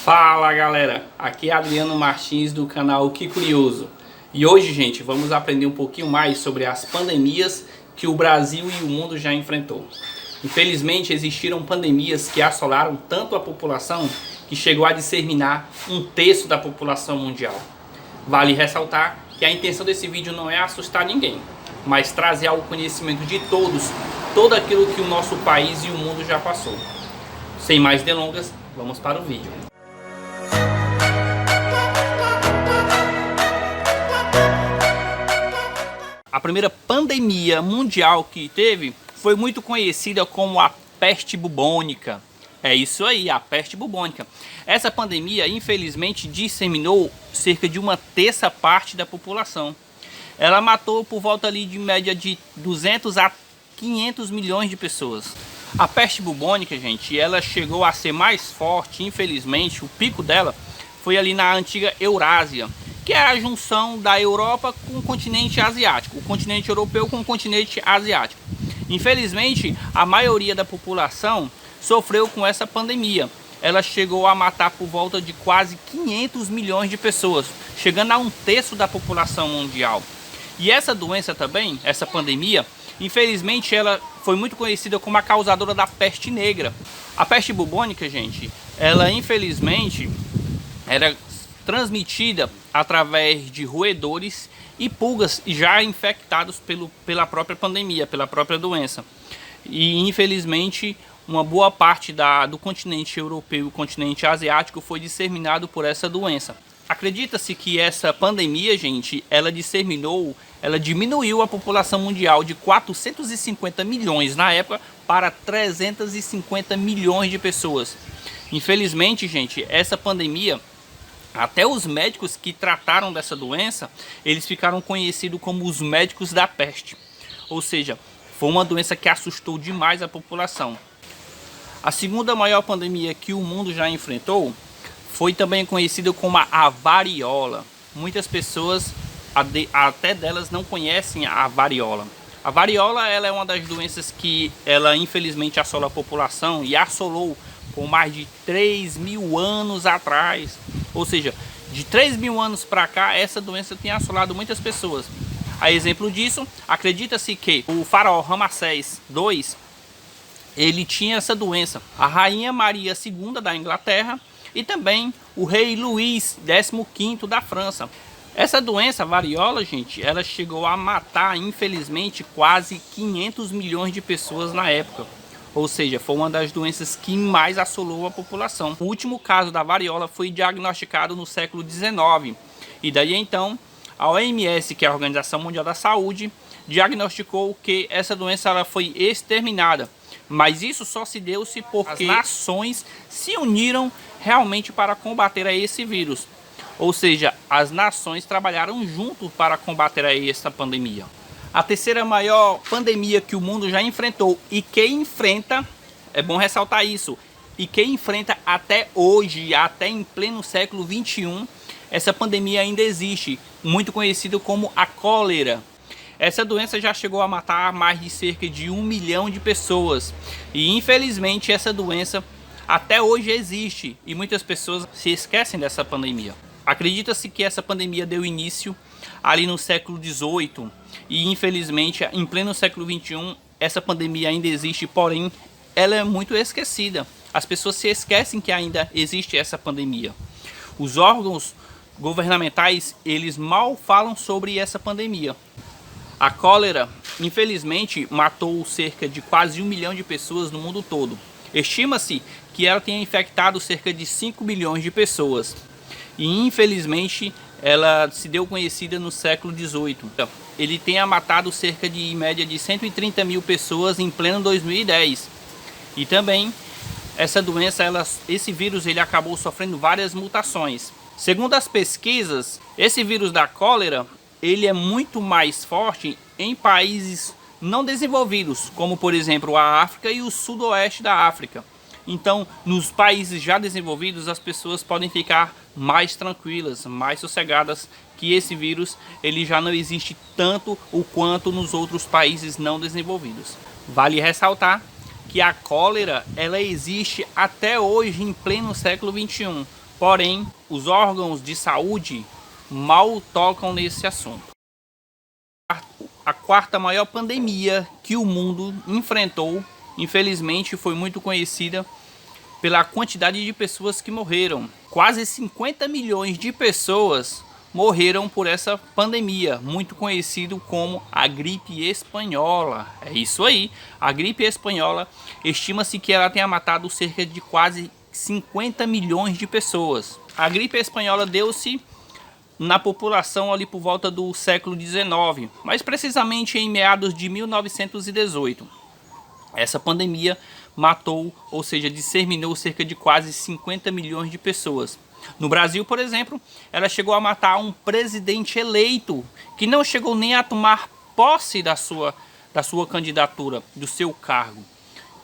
Fala galera, aqui é Adriano Martins do canal Que Curioso. E hoje, gente, vamos aprender um pouquinho mais sobre as pandemias que o Brasil e o mundo já enfrentou. Infelizmente existiram pandemias que assolaram tanto a população que chegou a disseminar um terço da população mundial. Vale ressaltar que a intenção desse vídeo não é assustar ninguém, mas trazer ao conhecimento de todos todo aquilo que o nosso país e o mundo já passou. Sem mais delongas, vamos para o vídeo. A primeira pandemia mundial que teve foi muito conhecida como a peste bubônica. É isso aí, a peste bubônica. Essa pandemia, infelizmente, disseminou cerca de uma terça parte da população. Ela matou por volta ali de média de 200 a 500 milhões de pessoas. A peste bubônica, gente, ela chegou a ser mais forte, infelizmente, o pico dela foi ali na antiga Eurásia, que é a junção da Europa com o continente asiático, o continente europeu com o continente asiático. Infelizmente, a maioria da população sofreu com essa pandemia. Ela chegou a matar por volta de quase 500 milhões de pessoas, chegando a um terço da população mundial. E essa doença também, essa pandemia, infelizmente ela foi muito conhecida como a causadora da peste negra. A peste bubônica, gente, ela infelizmente era transmitida através de roedores e pulgas já infectados pela própria pandemia, pela própria doença. E infelizmente uma boa parte do continente europeu e o continente asiático foi disseminado por essa doença. Acredita-se que essa pandemia, gente, ela diminuiu a população mundial de 450 milhões na época para 350 milhões de pessoas. Infelizmente, gente, essa pandemia, até os médicos que trataram dessa doença, eles ficaram conhecidos como os médicos da peste. Ou seja, foi uma doença que assustou demais a população. A segunda maior pandemia que o mundo já enfrentou foi também conhecida como a varíola. Muitas pessoas, até delas, não conhecem a varíola. A varíola ela é uma das doenças que ela infelizmente assola a população e assolou por mais de 3.000 anos atrás. Ou seja, de 3.000 anos para cá, essa doença tem assolado muitas pessoas. A exemplo disso, acredita-se que o faraó Ramsés II, ele tinha essa doença. A rainha Maria II da Inglaterra e também o rei Luís XV da França. Essa doença, a varíola, gente, ela chegou a matar, infelizmente, quase 500 milhões de pessoas na época. Ou seja, foi uma das doenças que mais assolou a população. O último caso da varíola foi diagnosticado no século XIX. E daí então, a OMS, que é a Organização Mundial da Saúde, diagnosticou que essa doença ela foi exterminada. Mas isso só se deu-se porque as nações se uniram realmente para combater a esse vírus. Ou seja, as nações trabalharam junto para combater a essa pandemia. A terceira maior pandemia que o mundo já enfrentou e que enfrenta, é bom ressaltar isso, e que enfrenta até hoje, até em pleno século XXI, essa pandemia ainda existe, muito conhecida como a cólera. Essa doença já chegou a matar mais de cerca de 1 milhão de pessoas. E infelizmente essa doença até hoje existe e muitas pessoas se esquecem dessa pandemia. Acredita-se que essa pandemia deu início ali no século XVIII e infelizmente em pleno século XXI essa pandemia ainda existe, porém ela é muito esquecida. As pessoas se esquecem que ainda existe essa pandemia. Os órgãos governamentais, eles mal falam sobre essa pandemia. A cólera, infelizmente, matou cerca de quase 1 milhão de pessoas no mundo todo. Estima-se que ela tenha infectado cerca de 5 milhões de pessoas. E infelizmente ela se deu conhecida no século XVIII. Ele tenha matado cerca de em média de 130 mil pessoas em pleno 2010. E também essa doença, esse vírus ele acabou sofrendo várias mutações. Segundo as pesquisas, esse vírus da cólera ele é muito mais forte em países não desenvolvidos, como por exemplo a África e o sudoeste da África. Então, nos países já desenvolvidos, as pessoas podem ficar mais tranquilas, mais sossegadas, que esse vírus ele já não existe tanto o quanto nos outros países não desenvolvidos. Vale ressaltar que a cólera ela existe até hoje em pleno século XXI. Porém, os órgãos de saúde mal tocam nesse assunto. A quarta maior pandemia que o mundo enfrentou, infelizmente, foi muito conhecida pela quantidade de pessoas que morreram. Quase 50 milhões de pessoas morreram por essa pandemia, muito conhecido como a gripe espanhola. É isso aí, a gripe espanhola, estima-se que ela tenha matado cerca de quase 50 milhões de pessoas. A gripe espanhola deu-se na população ali por volta do século XIX, mais precisamente em meados de 1918. Essa pandemia matou, ou seja, disseminou cerca de quase 50 milhões de pessoas. No Brasil, por exemplo, ela chegou a matar um presidente eleito que não chegou nem a tomar posse da sua candidatura, do seu cargo.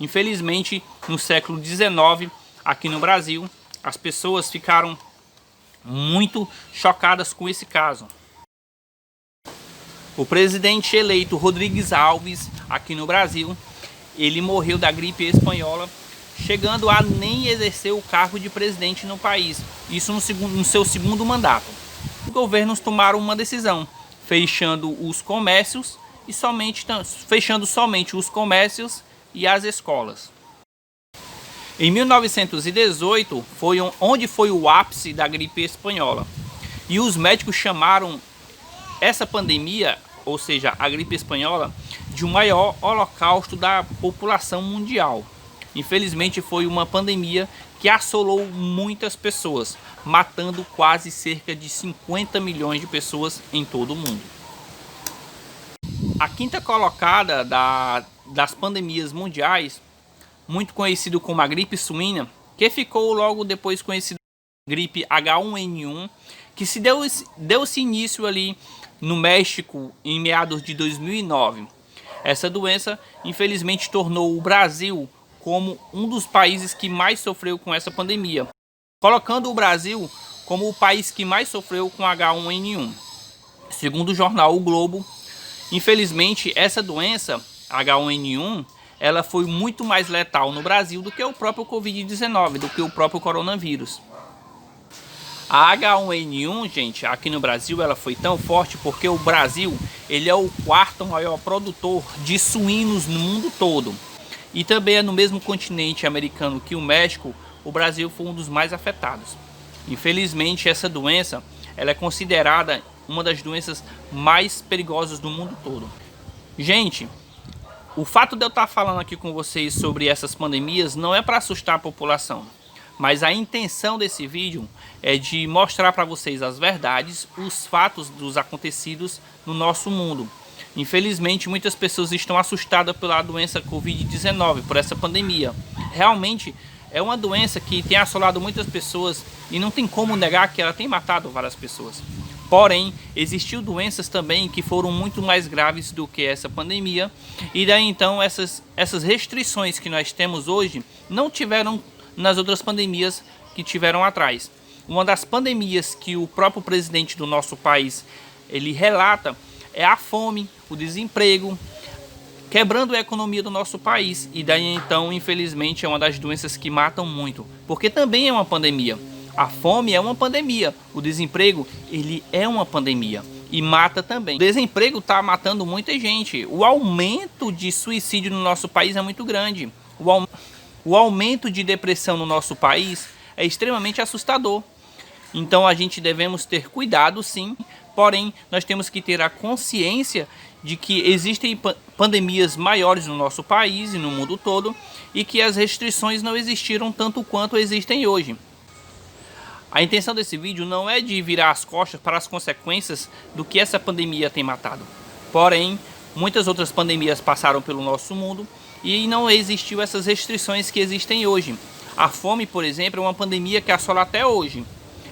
Infelizmente, no século XIX, aqui no Brasil, as pessoas ficaram muito chocadas com esse caso. O presidente eleito Rodrigues Alves, aqui no Brasil, ele morreu da gripe espanhola, chegando a nem exercer o cargo de presidente no país. Isso no seu segundo mandato. Os governos tomaram uma decisão, fechando os comércios e fechando somente os comércios e as escolas. Em 1918 foi onde foi o ápice da gripe espanhola. E os médicos chamaram essa pandemia, ou seja, a gripe espanhola, de o maior holocausto da população mundial. Infelizmente foi uma pandemia que assolou muitas pessoas, matando quase cerca de 50 milhões de pessoas em todo o mundo. A quinta colocada das pandemias mundiais, muito conhecido como a gripe suína, que ficou logo depois conhecido como gripe H1N1, que deu-se início ali no México em meados de 2009. Essa doença, infelizmente, tornou o Brasil como um dos países que mais sofreu com essa pandemia, colocando o Brasil como o país que mais sofreu com H1N1. Segundo o jornal O Globo, infelizmente, essa doença, H1N1, ela foi muito mais letal no Brasil do que o próprio Covid-19, do que o próprio coronavírus. A H1N1, gente, aqui no Brasil, ela foi tão forte porque o Brasil, ele é o quarto maior produtor de suínos no mundo todo. E também é no mesmo continente americano que o México, o Brasil foi um dos mais afetados. Infelizmente, essa doença, ela é considerada uma das doenças mais perigosas do mundo todo. Gente, o fato de eu estar falando aqui com vocês sobre essas pandemias não é para assustar a população, mas a intenção desse vídeo é de mostrar para vocês as verdades, os fatos dos acontecidos no nosso mundo. Infelizmente, muitas pessoas estão assustadas pela doença Covid-19, por essa pandemia. Realmente é uma doença que tem assolado muitas pessoas e não tem como negar que ela tem matado várias pessoas. Porém, existiu doenças também que foram muito mais graves do que essa pandemia, e daí então essas restrições que nós temos hoje não tiveram nas outras pandemias que tiveram atrás. Uma das pandemias que o próprio presidente do nosso país ele relata é a fome, o desemprego, quebrando a economia do nosso país, e daí então infelizmente é uma das doenças que matam muito, porque também é uma pandemia. A fome é uma pandemia, o desemprego ele é uma pandemia e mata também. O desemprego está matando muita gente, o aumento de suicídio no nosso país é muito grande, o aumento de depressão no nosso país é extremamente assustador. Então a gente devemos ter cuidado sim, porém nós temos que ter a consciência de que existem pandemias maiores no nosso país e no mundo todo e que as restrições não existiram tanto quanto existem hoje. A intenção desse vídeo não é de virar as costas para as consequências do que essa pandemia tem matado. Porém, muitas outras pandemias passaram pelo nosso mundo e não existiu essas restrições que existem hoje. A fome, por exemplo, é uma pandemia que assola até hoje.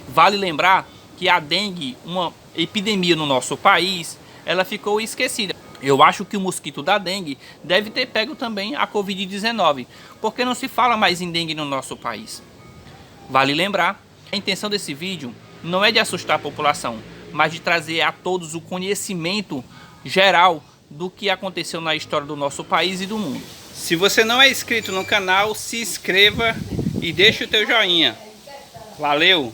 Vale lembrar que a dengue, uma epidemia no nosso país, ela ficou esquecida. Eu acho que o mosquito da dengue deve ter pego também a Covid-19, porque não se fala mais em dengue no nosso país. Vale lembrar, a intenção desse vídeo não é de assustar a população, mas de trazer a todos o conhecimento geral do que aconteceu na história do nosso país e do mundo. Se você não é inscrito no canal, se inscreva e deixe o teu joinha. Valeu!